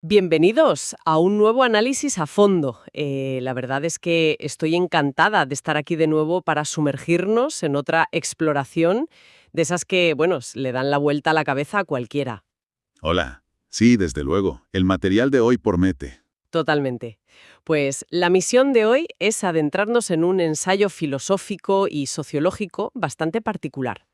Bienvenidos a un nuevo análisis a fondo. La verdad es que estoy encantada de estar aquí de nuevo para sumergirnos en otra exploración de esas que, bueno, le dan la vuelta a la cabeza a cualquiera. Hola. Sí, desde luego. El material de hoy promete. Totalmente. Pues la misión de hoy es adentrarnos en un ensayo filosófico y sociológico bastante particular.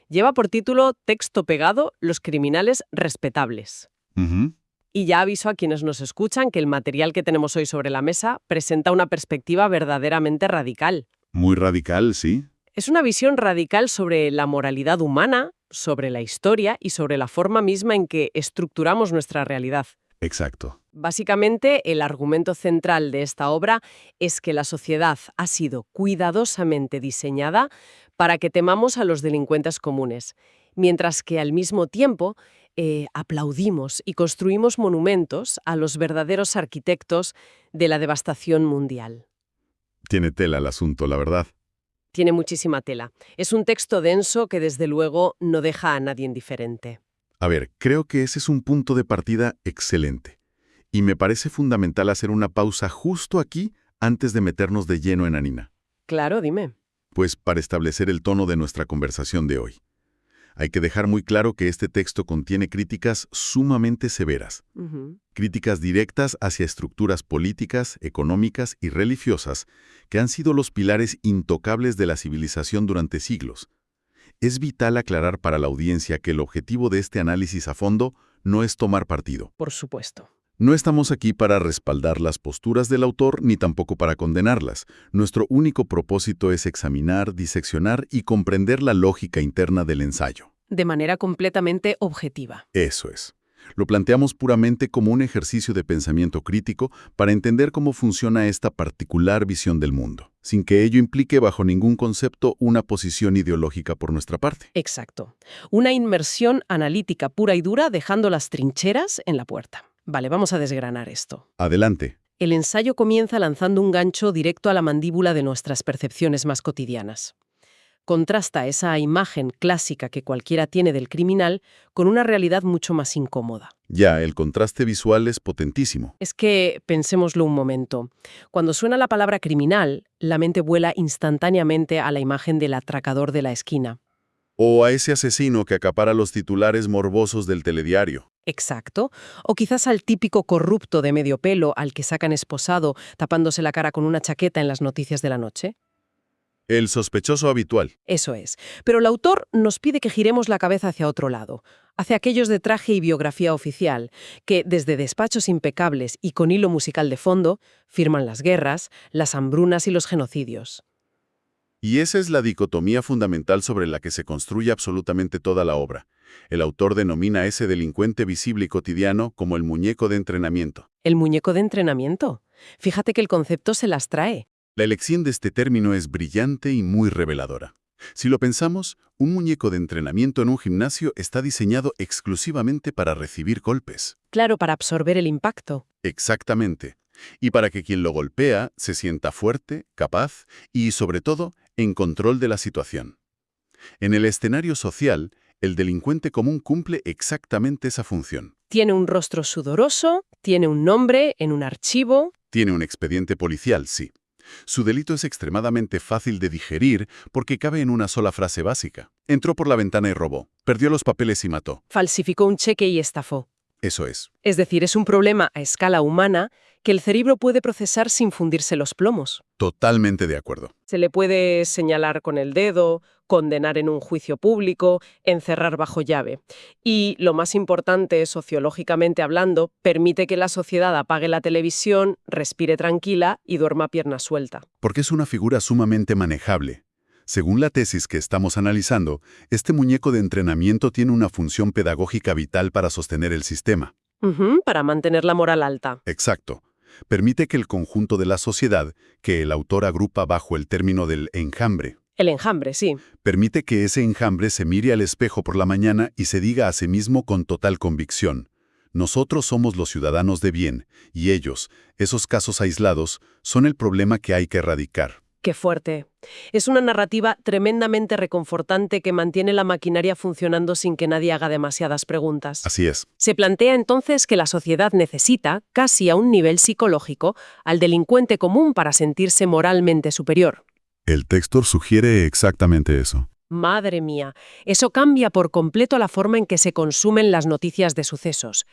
Lleva por título Texto pegado, los criminales respetables. Ujú. Y ya aviso a quienes nos escuchan que el material que tenemos hoy sobre la mesa presenta una perspectiva verdaderamente radical. Muy radical, sí. Es una visión radical sobre la moralidad humana, sobre la historia y sobre la forma misma en que estructuramos nuestra realidad. Exacto. Básicamente, el argumento central de esta obra es que la sociedad ha sido cuidadosamente diseñada para que temamos a los delincuentes comunes, mientras que al mismo tiempo aplaudimos y construimos monumentos a los verdaderos arquitectos de la devastación mundial. Tiene tela el asunto, la verdad. Tiene muchísima tela. Es un texto denso que desde luego no deja a nadie indiferente. A ver, creo que ese es un punto de partida excelente. Y me parece fundamental hacer una pausa justo aquí antes de meternos de lleno en Anina. Claro, dime. Pues para establecer el tono de nuestra conversación de hoy. Hay que dejar muy claro que este texto contiene críticas sumamente severas. Ujú. Críticas directas hacia estructuras políticas, económicas y religiosas que han sido los pilares intocables de la civilización durante siglos. Es vital aclarar para la audiencia que el objetivo de este análisis a fondo no es tomar partido. Por supuesto. No estamos aquí para respaldar las posturas del autor ni tampoco para condenarlas. Nuestro único propósito es examinar, diseccionar y comprender la lógica interna del ensayo. De manera completamente objetiva. Eso es. Lo planteamos puramente como un ejercicio de pensamiento crítico para entender cómo funciona esta particular visión del mundo, sin que ello implique bajo ningún concepto una posición ideológica por nuestra parte. Exacto. Una inmersión analítica pura y dura dejando las trincheras en la puerta. Vale, vamos a desgranar esto. Adelante. El ensayo comienza lanzando un gancho directo a la mandíbula de nuestras percepciones más cotidianas. Contrasta esa imagen clásica que cualquiera tiene del criminal con una realidad mucho más incómoda. Ya, el contraste visual es potentísimo. Es que, pensémoslo un momento, cuando suena la palabra criminal, la mente vuela instantáneamente a la imagen del atracador de la esquina. O a ese asesino que acapara los titulares morbosos del telediario. Exacto. O quizás al típico corrupto de medio pelo al que sacan esposado tapándose la cara con una chaqueta en las noticias de la noche. El sospechoso habitual. Eso es. Pero el autor nos pide que giremos la cabeza hacia otro lado, hacia aquellos de traje y biografía oficial, que desde despachos impecables y con hilo musical de fondo, firman las guerras, las hambrunas y los genocidios. Y esa es la dicotomía fundamental sobre la que se construye absolutamente toda la obra. El autor denomina a ese delincuente visible y cotidiano como el muñeco de entrenamiento. ¿El muñeco de entrenamiento? Fíjate que el concepto se las trae. La elección de este término es brillante y muy reveladora. Si lo pensamos, un muñeco de entrenamiento en un gimnasio está diseñado exclusivamente para recibir golpes. Claro, para absorber el impacto. Exactamente. Y para que quien lo golpea se sienta fuerte, capaz y, sobre todo, en control de la situación. En el escenario social, el delincuente común cumple exactamente esa función. Tiene un rostro sudoroso, tiene un nombre en un archivo. Tiene un expediente policial, sí. Su delito es extremadamente fácil de digerir porque cabe en una sola frase básica. Entró por la ventana y robó. Perdió los papeles y mató. Falsificó un cheque y estafó. Eso es. Es decir, es un problema a escala humana que el cerebro puede procesar sin fundirse los plomos. Totalmente de acuerdo. Se le puede señalar con el dedo, condenar en un juicio público, encerrar bajo llave. Y, lo más importante, sociológicamente hablando, permite que la sociedad apague la televisión, respire tranquila y duerma a pierna suelta. Porque es una figura sumamente manejable. Según la tesis que estamos analizando, este muñeco de entrenamiento tiene una función pedagógica vital para sostener el sistema. Para mantener la moral alta. Exacto. Permite que el conjunto de la sociedad, que el autor agrupa bajo el término del enjambre, El enjambre, sí. permite que ese enjambre se mire al espejo por la mañana y se diga a sí mismo con total convicción: nosotros somos los ciudadanos de bien, y ellos, esos casos aislados, son el problema que hay que erradicar. Qué fuerte. Es una narrativa tremendamente reconfortante que mantiene la maquinaria funcionando sin que nadie haga demasiadas preguntas. Así es. Se plantea entonces que la sociedad necesita, casi a un nivel psicológico, al delincuente común para sentirse moralmente superior. El texto sugiere exactamente eso. Madre mía, eso cambia por completo la forma en que se consumen las noticias de sucesos.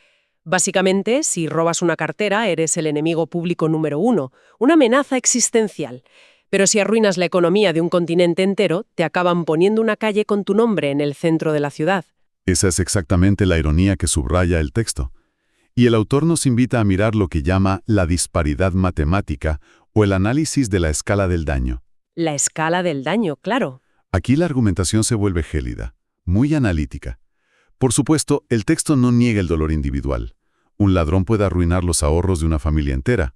Básicamente, si robas una cartera, eres el enemigo público número 1, una amenaza existencial. Pero si arruinas la economía de un continente entero, te acaban poniendo una calle con tu nombre en el centro de la ciudad. Esa es exactamente la ironía que subraya el texto. Y el autor nos invita a mirar lo que llama la disparidad matemática o el análisis de la escala del daño. La escala del daño, claro. Aquí la argumentación se vuelve gélida, muy analítica. Por supuesto, el texto no niega el dolor individual. Un ladrón puede arruinar los ahorros de una familia entera.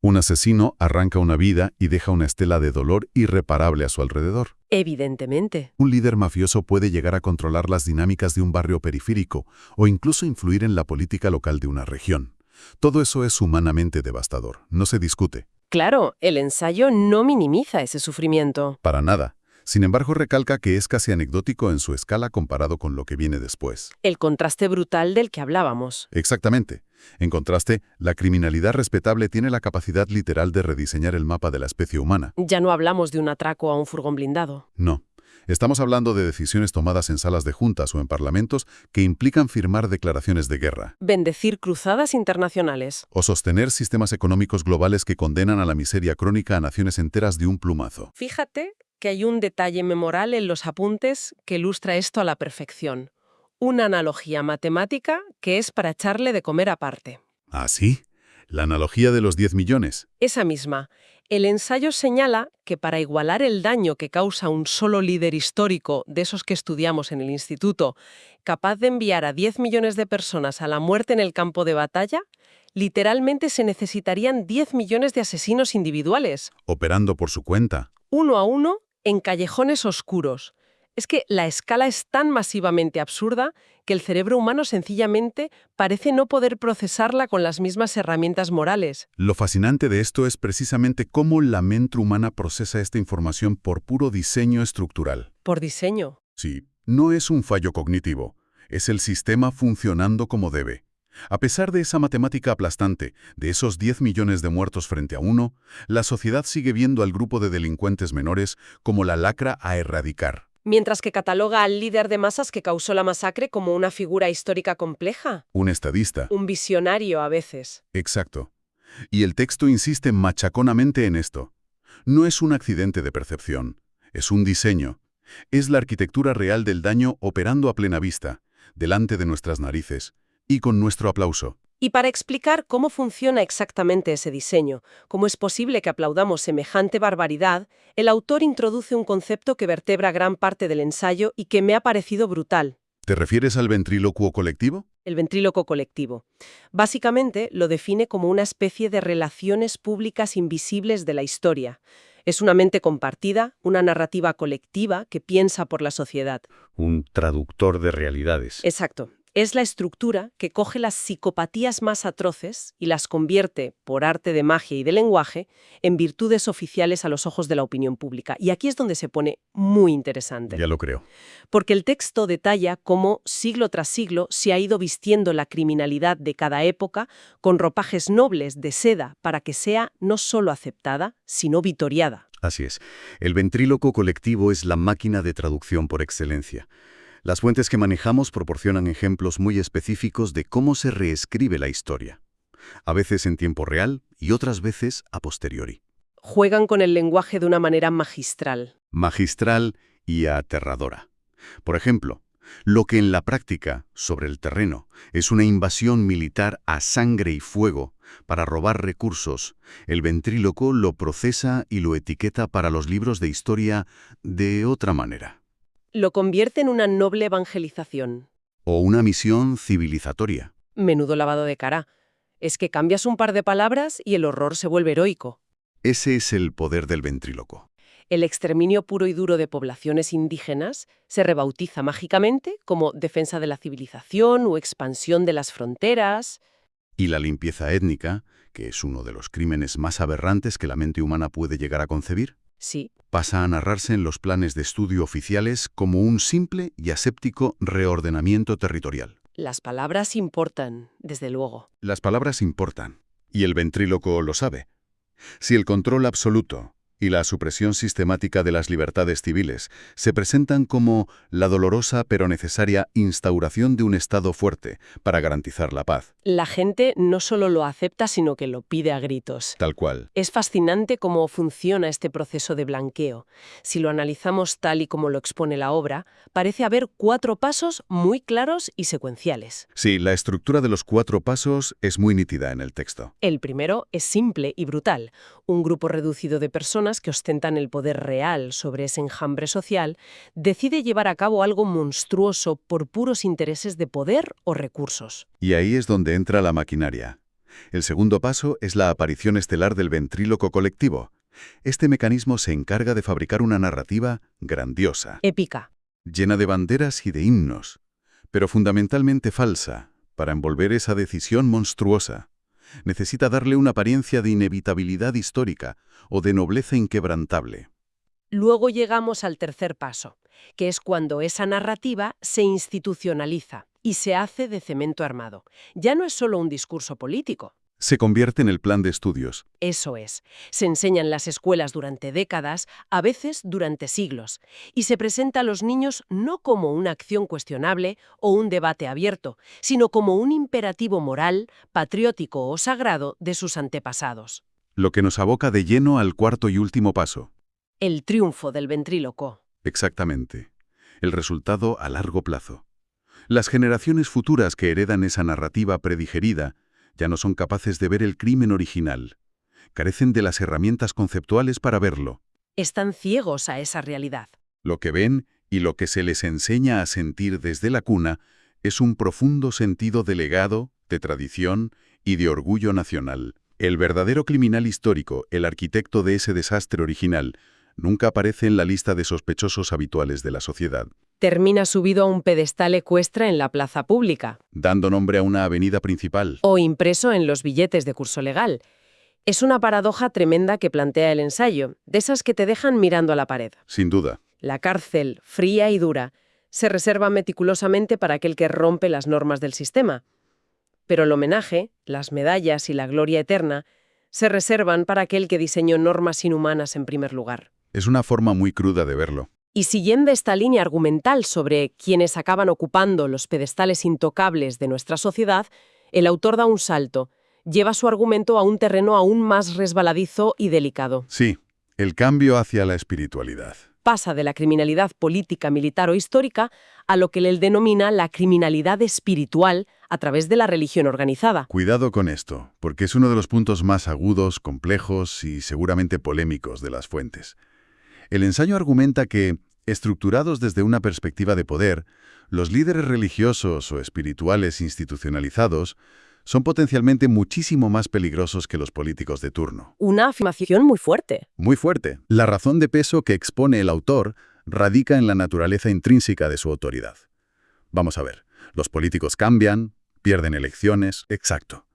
Un asesino arranca una vida y deja una estela de dolor irreparable a su alrededor. Evidentemente. Un líder mafioso puede llegar a controlar las dinámicas de un barrio periférico o incluso influir en la política local de una región. Todo eso es humanamente devastador, no se discute. Claro, el ensayo no minimiza ese sufrimiento. Para nada. Sin embargo, recalca que es casi anecdótico en su escala comparado con lo que viene después. El contraste brutal del que hablábamos. Exactamente. En contraste, la criminalidad respetable tiene la capacidad literal de rediseñar el mapa de la especie humana. Ya no hablamos de un atraco a un furgón blindado. No. Estamos hablando de decisiones tomadas en salas de juntas o en parlamentos que implican firmar declaraciones de guerra. Bendecir cruzadas internacionales. O sostener sistemas económicos globales que condenan a la miseria crónica a naciones enteras de un plumazo. Fíjate que hay un detalle memorable en los apuntes que ilustra esto a la perfección. Una analogía matemática que es para echarle de comer aparte. ¿Ah, sí? La analogía de los 10 millones. Esa misma. El ensayo señala que para igualar el daño que causa un solo líder histórico de esos que estudiamos en el instituto, capaz de enviar a 10 millones de personas a la muerte en el campo de batalla, literalmente se necesitarían 10 millones de asesinos individuales. Operando por su cuenta. Uno a uno, en callejones oscuros. Es que la escala es tan masivamente absurda que el cerebro humano sencillamente parece no poder procesarla con las mismas herramientas morales. Lo fascinante de esto es precisamente cómo la mente humana procesa esta información por puro diseño estructural. Por diseño. Sí, no es un fallo cognitivo, es el sistema funcionando como debe. A pesar de esa matemática aplastante, de esos 10 millones de muertos frente a uno, la sociedad sigue viendo al grupo de delincuentes menores como la lacra a erradicar. Mientras que cataloga al líder de masas que causó la masacre como una figura histórica compleja. Un estadista. Un visionario a veces. Exacto. Y el texto insiste machaconamente en esto. No es un accidente de percepción, es un diseño. Es la arquitectura real del daño operando a plena vista, delante de nuestras narices, y con nuestro aplauso. Y para explicar cómo funciona exactamente ese diseño, cómo es posible que aplaudamos semejante barbaridad, el autor introduce un concepto que vertebra gran parte del ensayo y que me ha parecido brutal. ¿Te refieres al ventrílocuo colectivo? El ventríloco colectivo. Básicamente lo define como una especie de relaciones públicas invisibles de la historia. Es una mente compartida, una narrativa colectiva que piensa por la sociedad. Un traductor de realidades. Exacto. Es la estructura que coge las psicopatías más atroces y las convierte, por arte de magia y de lenguaje, en virtudes oficiales a los ojos de la opinión pública. Y aquí es donde se pone muy interesante. Ya lo creo. Porque el texto detalla cómo, siglo tras siglo, se ha ido vistiendo la criminalidad de cada época con ropajes nobles de seda para que sea no solo aceptada, sino vitoriada. Así es. El ventríloco colectivo es la máquina de traducción por excelencia. Las fuentes que manejamos proporcionan ejemplos muy específicos de cómo se reescribe la historia. A veces en tiempo real y otras veces a posteriori. Juegan con el lenguaje de una manera magistral. Magistral y aterradora. Por ejemplo, lo que en la práctica, sobre el terreno, es una invasión militar a sangre y fuego para robar recursos, el ventríloco lo procesa y lo etiqueta para los libros de historia de otra manera. Lo convierte en una noble evangelización. O una misión civilizatoria. Menudo lavado de cara. Es que cambias un par de palabras y el horror se vuelve heroico. Ese es el poder del ventríloco. El exterminio puro y duro de poblaciones indígenas se rebautiza mágicamente como defensa de la civilización o expansión de las fronteras. Y la limpieza étnica, que es uno de los crímenes más aberrantes que la mente humana puede llegar a concebir. Sí. Pasa a narrarse en los planes de estudio oficiales como un simple y aséptico reordenamiento territorial. Las palabras importan, desde luego. Las palabras importan, y el ventríloco lo sabe. Si el control absoluto y la supresión sistemática de las libertades civiles se presentan como la dolorosa pero necesaria instauración de un Estado fuerte para garantizar la paz, La gente no solo lo acepta, sino que lo pide a gritos. tal cual. Es fascinante cómo funciona este proceso de blanqueo. Si lo analizamos tal y como lo expone la obra, parece haber 4 pasos muy claros y secuenciales. Sí, la estructura de los 4 pasos es muy nítida en el texto. El primero es simple y brutal. Un grupo reducido de personas que ostentan el poder real sobre ese enjambre social decide llevar a cabo algo monstruoso por puros intereses de poder o recursos. Y ahí es donde entra la maquinaria. El segundo paso es la aparición estelar del ventríloco colectivo. Este mecanismo se encarga de fabricar una narrativa grandiosa, Épica. llena de banderas y de himnos, pero fundamentalmente falsa, para envolver esa decisión monstruosa. Necesita darle una apariencia de inevitabilidad histórica o de nobleza inquebrantable. Luego llegamos al tercer paso, que es cuando esa narrativa se institucionaliza y se hace de cemento armado. Ya no es solo un discurso político. Se convierte en el plan de estudios. Eso es. Se enseña en las escuelas durante décadas, a veces durante siglos, y se presenta a los niños no como una acción cuestionable o un debate abierto, sino como un imperativo moral, patriótico o sagrado de sus antepasados. Lo que nos aboca de lleno al cuarto y último paso. El triunfo del ventríloco. Exactamente. El resultado a largo plazo. Las generaciones futuras que heredan esa narrativa predigerida ya no son capaces de ver el crimen original. Carecen de las herramientas conceptuales para verlo. Están ciegos a esa realidad. Lo que ven y lo que se les enseña a sentir desde la cuna es un profundo sentido de legado, de tradición y de orgullo nacional. El verdadero criminal histórico, el arquitecto de ese desastre original, nunca aparece en la lista de sospechosos habituales de la sociedad, Termina subido a un pedestal ecuestre en la plaza pública dando nombre a una avenida principal. o impreso en los billetes de curso legal. Es una paradoja tremenda que plantea el ensayo, de esas que te dejan mirando a la pared. Sin duda. La cárcel, fría y dura, se reserva meticulosamente para aquel que rompe las normas del sistema. Pero el homenaje, las medallas y la gloria eterna se reservan para aquel que diseñó normas inhumanas en primer lugar. Es una forma muy cruda de verlo. Y siguiendo esta línea argumental sobre quienes acaban ocupando los pedestales intocables de nuestra sociedad, el autor da un salto, lleva su argumento a un terreno aún más resbaladizo y delicado. Sí, el cambio hacia la espiritualidad. Pasa de la criminalidad política, militar o histórica a lo que él denomina la criminalidad espiritual a través de la religión organizada. Cuidado con esto, porque es uno de los puntos más agudos, complejos y seguramente polémicos de las fuentes. El ensayo argumenta que, estructurados desde una perspectiva de poder, los líderes religiosos o espirituales institucionalizados son potencialmente muchísimo más peligrosos que los políticos de turno. Una afirmación muy fuerte. Muy fuerte. La razón de peso que expone el autor radica en la naturaleza intrínseca de su autoridad. Vamos a ver, los políticos cambian, pierden elecciones, exacto.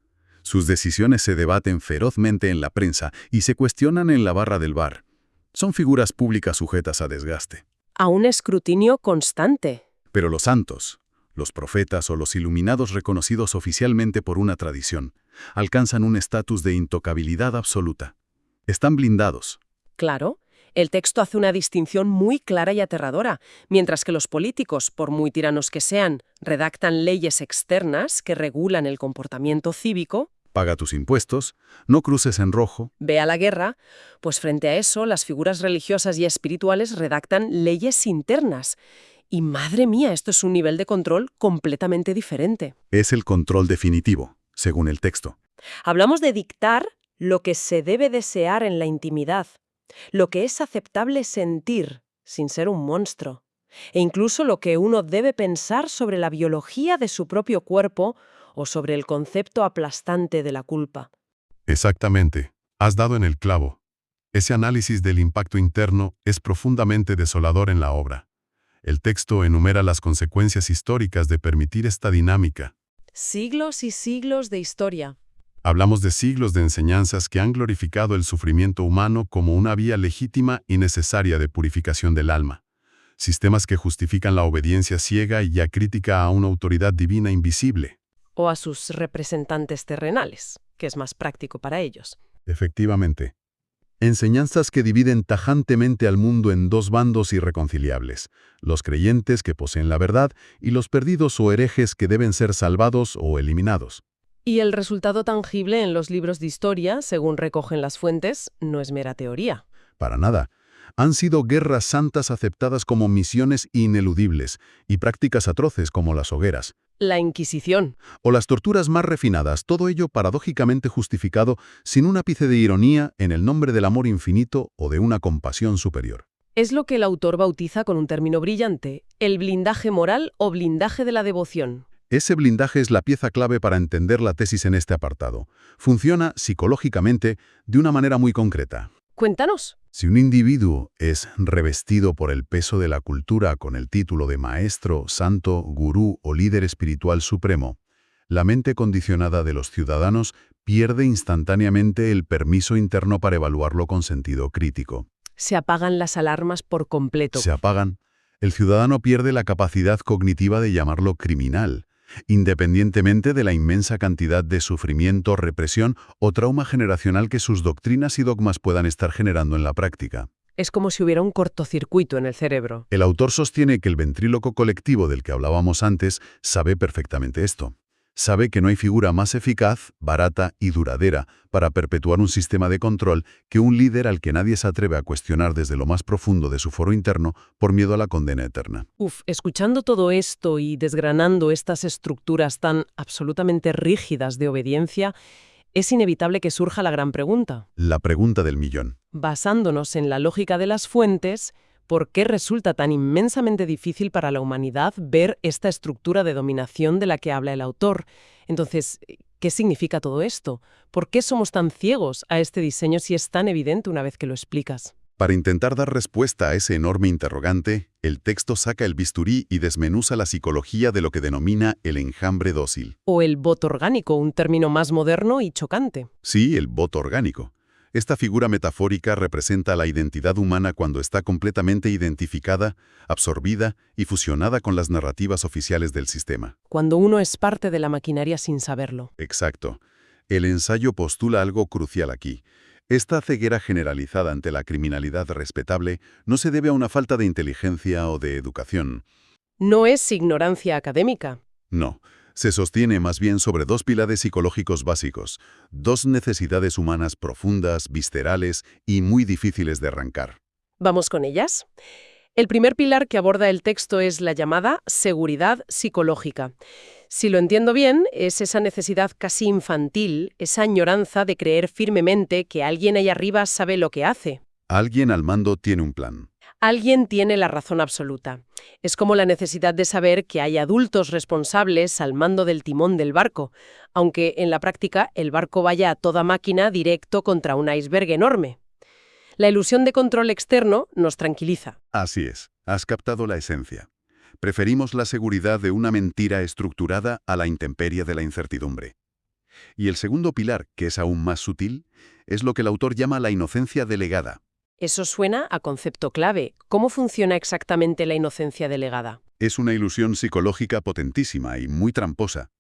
Sus decisiones se debaten ferozmente en la prensa y se cuestionan en la barra del bar. Son figuras públicas sujetas a desgaste. A un escrutinio constante. Pero los santos, los profetas o los iluminados reconocidos oficialmente por una tradición, alcanzan un estatus de intocabilidad absoluta. Están blindados. Claro, el texto hace una distinción muy clara y aterradora, mientras que los políticos, por muy tiranos que sean, redactan leyes externas que regulan el comportamiento cívico. Paga tus impuestos, no cruces en rojo. Ve a la guerra, pues frente a eso las figuras religiosas y espirituales redactan leyes internas. Y madre mía, esto es un nivel de control completamente diferente. Es el control definitivo, según el texto. Hablamos de dictar lo que se debe desear en la intimidad, lo que es aceptable sentir sin ser un monstruo, e incluso lo que uno debe pensar sobre la biología de su propio cuerpo o sobre el concepto aplastante de la culpa. Exactamente. Has dado en el clavo. Ese análisis del impacto interno es profundamente desolador en la obra. El texto enumera las consecuencias históricas de permitir esta dinámica. Siglos y siglos de historia. Hablamos de siglos de enseñanzas que han glorificado el sufrimiento humano como una vía legítima y necesaria de purificación del alma. Sistemas que justifican la obediencia ciega y acrítica a una autoridad divina invisible. O a sus representantes terrenales, que es más práctico para ellos. Efectivamente. Enseñanzas que dividen tajantemente al mundo en dos bandos irreconciliables, los creyentes que poseen la verdad y los perdidos o herejes que deben ser salvados o eliminados. Y el resultado tangible en los libros de historia, según recogen las fuentes, no es mera teoría. Para nada. Han sido guerras santas aceptadas como misiones ineludibles y prácticas atroces como las hogueras. La Inquisición. O las torturas más refinadas, todo ello paradójicamente justificado sin un ápice de ironía en el nombre del amor infinito o de una compasión superior. Es lo que el autor bautiza con un término brillante, el blindaje moral o blindaje de la devoción. Ese blindaje es la pieza clave para entender la tesis en este apartado. Funciona psicológicamente de una manera muy concreta. Cuéntanos. Si un individuo es revestido por el peso de la cultura con el título de maestro, santo, gurú o líder espiritual supremo, la mente condicionada de los ciudadanos pierde instantáneamente el permiso interno para evaluarlo con sentido crítico. Se apagan las alarmas por completo. Se apagan. El ciudadano pierde la capacidad cognitiva de llamarlo criminal, independientemente de la inmensa cantidad de sufrimiento, represión o trauma generacional que sus doctrinas y dogmas puedan estar generando en la práctica. Es como si hubiera un cortocircuito en el cerebro. El autor sostiene que el ventríloco colectivo del que hablábamos antes sabe perfectamente esto. Sabe que no hay figura más eficaz, barata y duradera para perpetuar un sistema de control que un líder al que nadie se atreve a cuestionar desde lo más profundo de su foro interno por miedo a la condena eterna. Escuchando todo esto y desgranando estas estructuras tan absolutamente rígidas de obediencia, es inevitable que surja la gran pregunta. La pregunta del millón. Basándonos en la lógica de las fuentes, ¿por qué resulta tan inmensamente difícil para la humanidad ver esta estructura de dominación de la que habla el autor? Entonces, ¿qué significa todo esto? ¿Por qué somos tan ciegos a este diseño si es tan evidente una vez que lo explicas? Para intentar dar respuesta a ese enorme interrogante, el texto saca el bisturí y desmenuza la psicología de lo que denomina el enjambre dócil. O el voto orgánico, un término más moderno y chocante. Sí, el voto orgánico. Esta figura metafórica representa la identidad humana cuando está completamente identificada, absorbida y fusionada con las narrativas oficiales del sistema. Cuando uno es parte de la maquinaria sin saberlo. Exacto. El ensayo postula algo crucial aquí. Esta ceguera generalizada ante la criminalidad respetable no se debe a una falta de inteligencia o de educación. No es ignorancia académica. No. Se sostiene más bien sobre dos pilares psicológicos básicos, dos necesidades humanas profundas, viscerales y muy difíciles de arrancar. ¿Vamos con ellas? El primer pilar que aborda el texto es la llamada seguridad psicológica. Si lo entiendo bien, es esa necesidad casi infantil, esa añoranza de creer firmemente que alguien ahí arriba sabe lo que hace. Alguien al mando tiene un plan. Alguien tiene la razón absoluta. Es como la necesidad de saber que hay adultos responsables al mando del timón del barco, aunque en la práctica el barco vaya a toda máquina directo contra un iceberg enorme. La ilusión de control externo nos tranquiliza. Así es, has captado la esencia. Preferimos la seguridad de una mentira estructurada a la intemperie de la incertidumbre. Y el segundo pilar, que es aún más sutil, es lo que el autor llama la inocencia delegada. Eso suena a concepto clave. ¿Cómo funciona exactamente la inocencia delegada? Es una ilusión psicológica potentísima y muy tramposa.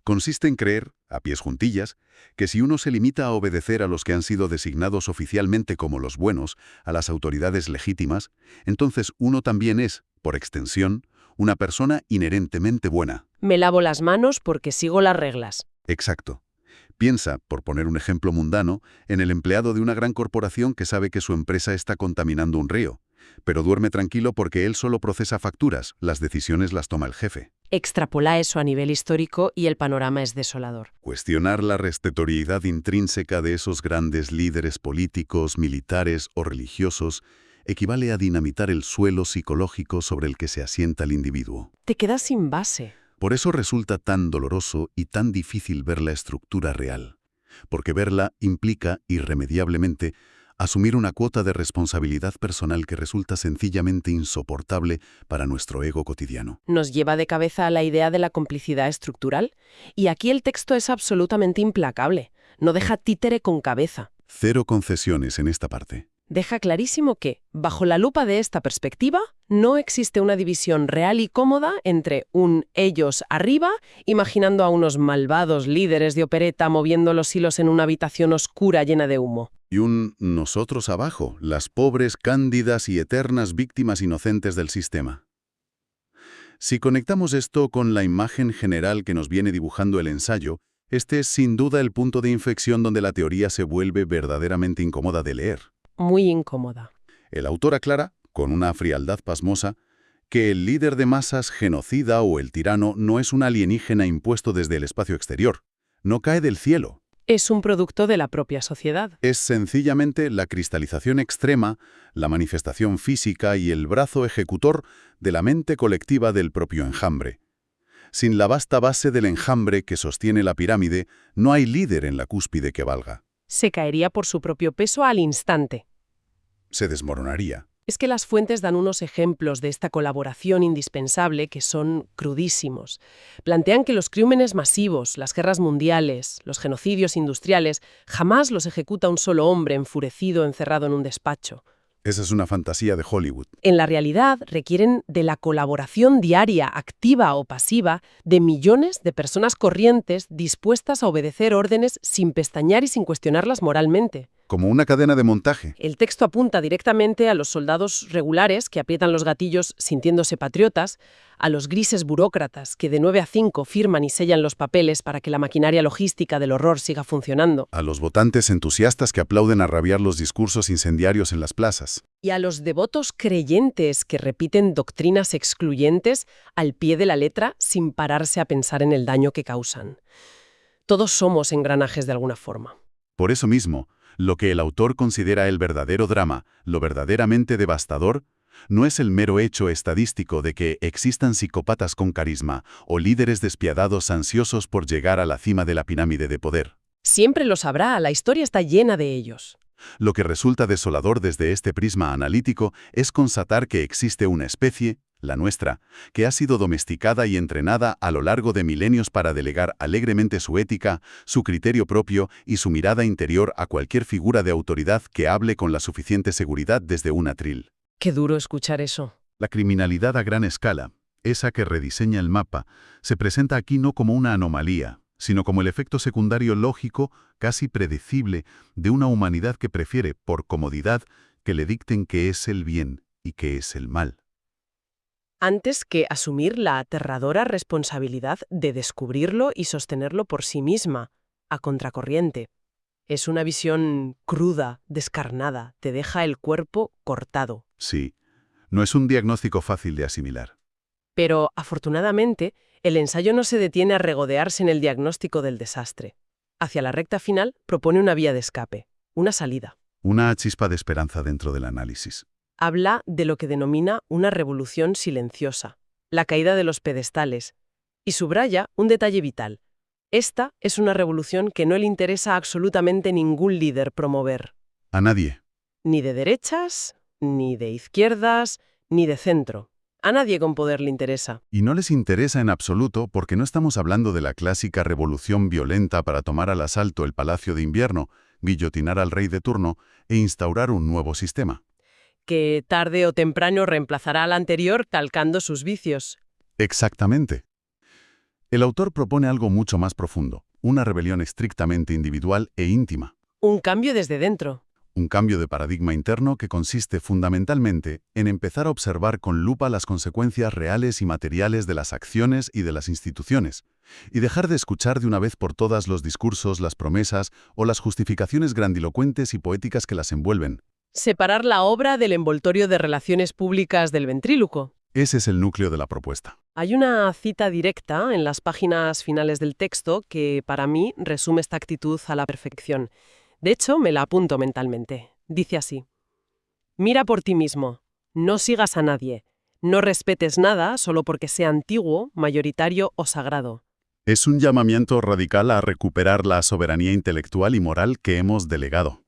Consiste en creer, a pies juntillas, que si uno se limita a obedecer a los que han sido designados oficialmente como los buenos, a las autoridades legítimas, entonces uno también es, por extensión, una persona inherentemente buena. Me lavo las manos porque sigo las reglas. Exacto. Piensa, por poner un ejemplo mundano, en el empleado de una gran corporación que sabe que su empresa está contaminando un río, pero duerme tranquilo porque él solo procesa facturas, las decisiones las toma el jefe. Extrapola eso a nivel histórico y el panorama es desolador. Cuestionar la respetuosidad intrínseca de esos grandes líderes políticos, militares o religiosos equivale a dinamitar el suelo psicológico sobre el que se asienta el individuo. Te quedas sin base. Por eso resulta tan doloroso y tan difícil ver la estructura real, porque verla implica, irremediablemente, asumir una cuota de responsabilidad personal que resulta sencillamente insoportable para nuestro ego cotidiano. Nos lleva de cabeza a la idea de la complicidad estructural, y aquí el texto es absolutamente implacable. no deja títere con cabeza. Cero concesiones en esta parte. Deja clarísimo que, bajo la lupa de esta perspectiva, no existe una división real y cómoda entre un ellos arriba, imaginando a unos malvados líderes de opereta moviendo los hilos en una habitación oscura llena de humo. Y un nosotros abajo, las pobres, cándidas y eternas víctimas inocentes del sistema. Si conectamos esto con la imagen general que nos viene dibujando el ensayo, este es sin duda el punto de inflexión donde la teoría se vuelve verdaderamente incómoda de leer. Muy incómoda. El autor aclara, con una frialdad pasmosa, que el líder de masas genocida o el tirano no es un alienígena impuesto desde el espacio exterior. No cae del cielo. Es un producto de la propia sociedad. Es sencillamente la cristalización extrema, la manifestación física y el brazo ejecutor de la mente colectiva del propio enjambre. Sin la vasta base del enjambre que sostiene la pirámide, no hay líder en la cúspide que valga. Se caería por su propio peso al instante. Se desmoronaría. Es que las fuentes dan unos ejemplos de esta colaboración indispensable que son crudísimos. Plantean que los crímenes masivos, las guerras mundiales, los genocidios industriales, jamás los ejecuta un solo hombre enfurecido encerrado en un despacho. Esa es una fantasía de Hollywood. En la realidad requieren de la colaboración diaria, activa o pasiva, de millones de personas corrientes dispuestas a obedecer órdenes sin pestañear y sin cuestionarlas moralmente. Como una cadena de montaje. El texto apunta directamente a los soldados regulares que aprietan los gatillos sintiéndose patriotas, a los grises burócratas que de 9 a 5 firman y sellan los papeles para que la maquinaria logística del horror siga funcionando, A los votantes entusiastas que aplauden a rabiar los discursos incendiarios en las plazas. y a los devotos creyentes que repiten doctrinas excluyentes al pie de la letra sin pararse a pensar en el daño que causan. Todos somos engranajes de alguna forma. Por eso mismo, lo que el autor considera el verdadero drama, lo verdaderamente devastador, no es el mero hecho estadístico de que existan psicópatas con carisma o líderes despiadados ansiosos por llegar a la cima de la pirámide de poder. Siempre lo sabrá, la historia está llena de ellos. Lo que resulta desolador desde este prisma analítico es constatar que existe una especie, la nuestra, que ha sido domesticada y entrenada a lo largo de milenios para delegar alegremente su ética, su criterio propio y su mirada interior a cualquier figura de autoridad que hable con la suficiente seguridad desde un atril. Qué duro escuchar eso. La criminalidad a gran escala, esa que rediseña el mapa, se presenta aquí no como una anomalía, sino como el efecto secundario lógico, casi predecible, de una humanidad que prefiere, por comodidad, que le dicten qué es el bien y qué es el mal. Antes que asumir la aterradora responsabilidad de descubrirlo y sostenerlo por sí misma, a contracorriente. Es una visión cruda, descarnada, te deja el cuerpo cortado. Sí, no es un diagnóstico fácil de asimilar. Pero, afortunadamente, el ensayo no se detiene a regodearse en el diagnóstico del desastre. Hacia la recta final propone una vía de escape, una salida. Una chispa de esperanza dentro del análisis. Habla de lo que denomina una revolución silenciosa, la caída de los pedestales, y subraya un detalle vital. Esta es una revolución que no le interesa a absolutamente ningún líder promover. A nadie. Ni de derechas, ni de izquierdas, ni de centro. A nadie con poder le interesa. Y no les interesa en absoluto porque no estamos hablando de la clásica revolución violenta para tomar al asalto el Palacio de Invierno, guillotinar al rey de turno e instaurar un nuevo sistema. Que tarde o temprano reemplazará al anterior calcando sus vicios. Exactamente. El autor propone algo mucho más profundo, una rebelión estrictamente individual e íntima. Un cambio desde dentro. Un cambio de paradigma interno que consiste fundamentalmente en empezar a observar con lupa las consecuencias reales y materiales de las acciones y de las instituciones, y dejar de escuchar de una vez por todas los discursos, las promesas o las justificaciones grandilocuentes y poéticas que las envuelven. Separar la obra del envoltorio de relaciones públicas del ventríloco. Ese es el núcleo de la propuesta. Hay una cita directa en las páginas finales del texto que, para mí, resume esta actitud a la perfección. De hecho, me la apunto mentalmente. Dice así: mira por ti mismo, no sigas a nadie, no respetes nada solo porque sea antiguo, mayoritario o sagrado. Es un llamamiento radical a recuperar la soberanía intelectual y moral que hemos delegado.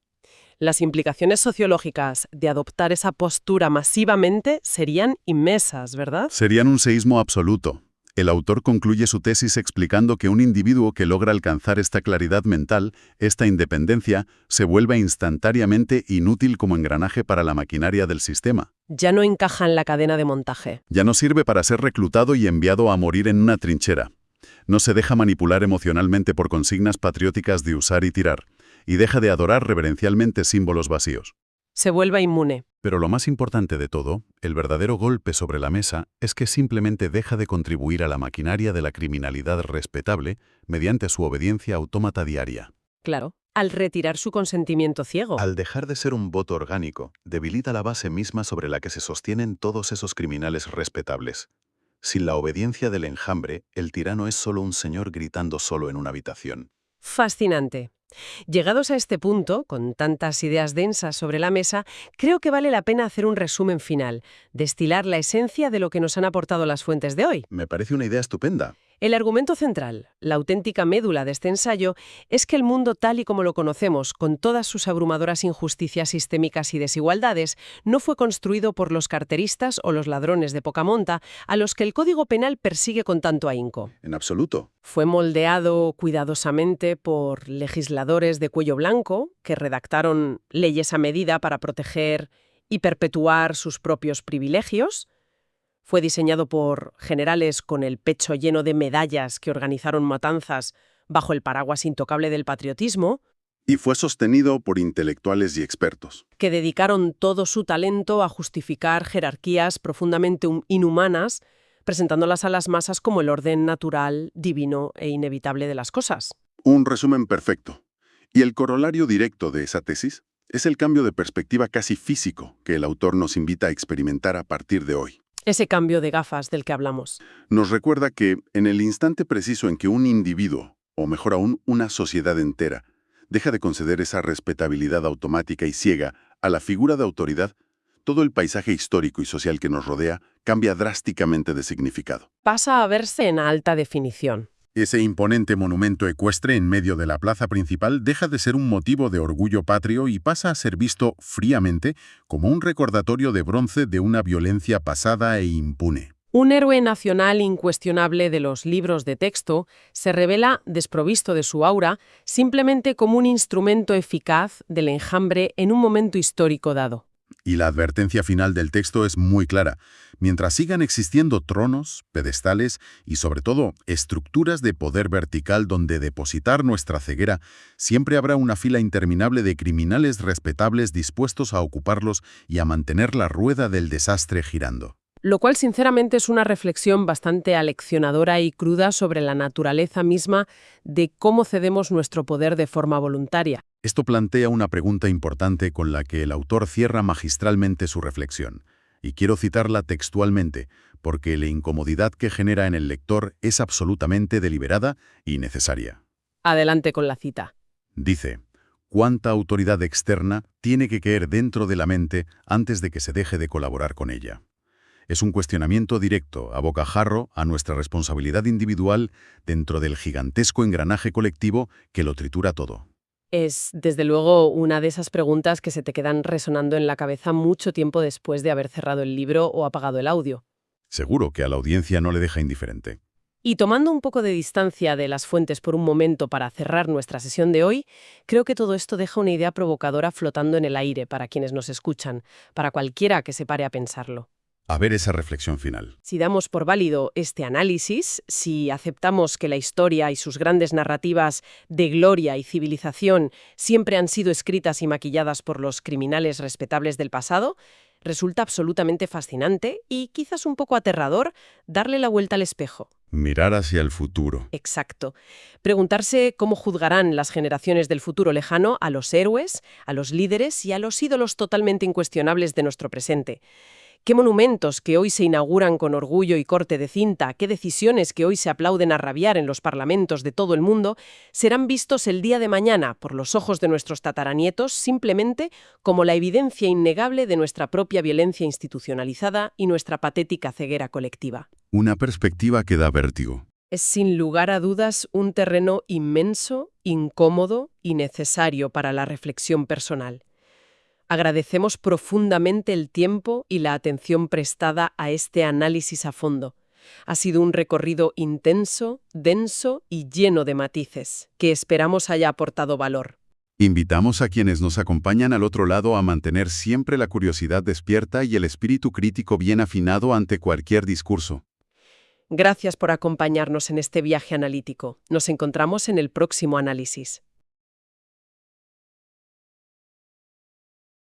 Las implicaciones sociológicas de adoptar esa postura masivamente serían inmensas, ¿verdad? Serían un seísmo absoluto. El autor concluye su tesis explicando que un individuo que logra alcanzar esta claridad mental, esta independencia, se vuelve instantáneamente inútil como engranaje para la maquinaria del sistema. Ya no encaja en la cadena de montaje. Ya no sirve para ser reclutado y enviado a morir en una trinchera. No se deja manipular emocionalmente por consignas patrióticas de usar y tirar, y deja de adorar reverencialmente símbolos vacíos. Se vuelve inmune. Pero lo más importante de todo, el verdadero golpe sobre la mesa, es que simplemente deja de contribuir a la maquinaria de la criminalidad respetable mediante su obediencia autómata diaria. Claro, al retirar su consentimiento ciego. Al dejar de ser un voto orgánico, debilita la base misma sobre la que se sostienen todos esos criminales respetables. Sin la obediencia del enjambre, el tirano es solo un señor gritando solo en una habitación. Fascinante. Llegados a este punto, con tantas ideas densas sobre la mesa, creo que vale la pena hacer un resumen final, destilar la esencia de lo que nos han aportado las fuentes de hoy. Me parece una idea estupenda. El argumento central, la auténtica médula de este ensayo, es que el mundo tal y como lo conocemos, con todas sus abrumadoras injusticias sistémicas y desigualdades, no fue construido por los carteristas o los ladrones de poca monta, a los que el Código Penal persigue con tanto ahínco. En absoluto. Fue moldeado cuidadosamente por legisladores de cuello blanco que redactaron leyes a medida para proteger y perpetuar sus propios privilegios. Fue diseñado por generales con el pecho lleno de medallas que organizaron matanzas bajo el paraguas intocable del patriotismo, Y fue sostenido por intelectuales y expertos. que dedicaron todo su talento a justificar jerarquías profundamente inhumanas, presentándolas a las masas como el orden natural, divino e inevitable de las cosas. Un resumen perfecto. Y el corolario directo de esa tesis es el cambio de perspectiva casi físico que el autor nos invita a experimentar a partir de hoy. Ese cambio de gafas del que hablamos. Nos recuerda que en el instante preciso en que un individuo, o mejor aún, una sociedad entera, deja de conceder esa respetabilidad automática y ciega a la figura de autoridad, todo el paisaje histórico y social que nos rodea cambia drásticamente de significado. Pasa a verse en alta definición. Ese imponente monumento ecuestre en medio de la plaza principal deja de ser un motivo de orgullo patrio y pasa a ser visto fríamente como un recordatorio de bronce de una violencia pasada e impune. Un héroe nacional incuestionable de los libros de texto se revela desprovisto de su aura simplemente como un instrumento eficaz del enjambre en un momento histórico dado. Y la advertencia final del texto es muy clara. Mientras sigan existiendo tronos, pedestales y, sobre todo, estructuras de poder vertical donde depositar nuestra ceguera, siempre habrá una fila interminable de criminales respetables dispuestos a ocuparlos y a mantener la rueda del desastre girando. Lo cual, sinceramente, es una reflexión bastante aleccionadora y cruda sobre la naturaleza misma de cómo cedemos nuestro poder de forma voluntaria. Esto plantea una pregunta importante con la que el autor cierra magistralmente su reflexión. Y quiero citarla textualmente, porque la incomodidad que genera en el lector es absolutamente deliberada y necesaria. Adelante con la cita. Dice: ¿cuánta autoridad externa tiene que caer dentro de la mente antes de que se deje de colaborar con ella? Es un cuestionamiento directo, a bocajarro, a nuestra responsabilidad individual dentro del gigantesco engranaje colectivo que lo tritura todo. Es, desde luego, una de esas preguntas que se te quedan resonando en la cabeza mucho tiempo después de haber cerrado el libro o apagado el audio. Seguro que a la audiencia no le deja indiferente. Y tomando un poco de distancia de las fuentes por un momento para cerrar nuestra sesión de hoy, creo que todo esto deja una idea provocadora flotando en el aire para quienes nos escuchan, para cualquiera que se pare a pensarlo. A ver esa reflexión final. Si damos por válido este análisis, si aceptamos que la historia y sus grandes narrativas de gloria y civilización siempre han sido escritas y maquilladas por los criminales respetables del pasado, resulta absolutamente fascinante y quizás un poco aterrador darle la vuelta al espejo. Mirar hacia el futuro. Exacto. Preguntarse cómo juzgarán las generaciones del futuro lejano a los héroes, a los líderes y a los ídolos totalmente incuestionables de nuestro presente. ¿Qué monumentos que hoy se inauguran con orgullo y corte de cinta, qué decisiones que hoy se aplauden a rabiar en los parlamentos de todo el mundo, serán vistos el día de mañana por los ojos de nuestros tataranietos simplemente como la evidencia innegable de nuestra propia violencia institucionalizada y nuestra patética ceguera colectiva? Una perspectiva que da vértigo. Es sin lugar a dudas un terreno inmenso, incómodo y necesario para la reflexión personal. Agradecemos profundamente el tiempo y la atención prestada a este análisis a fondo. Ha sido un recorrido intenso, denso y lleno de matices, que esperamos haya aportado valor. Invitamos a quienes nos acompañan al otro lado a mantener siempre la curiosidad despierta y el espíritu crítico bien afinado ante cualquier discurso. Gracias por acompañarnos en este viaje analítico. Nos encontramos en el próximo análisis.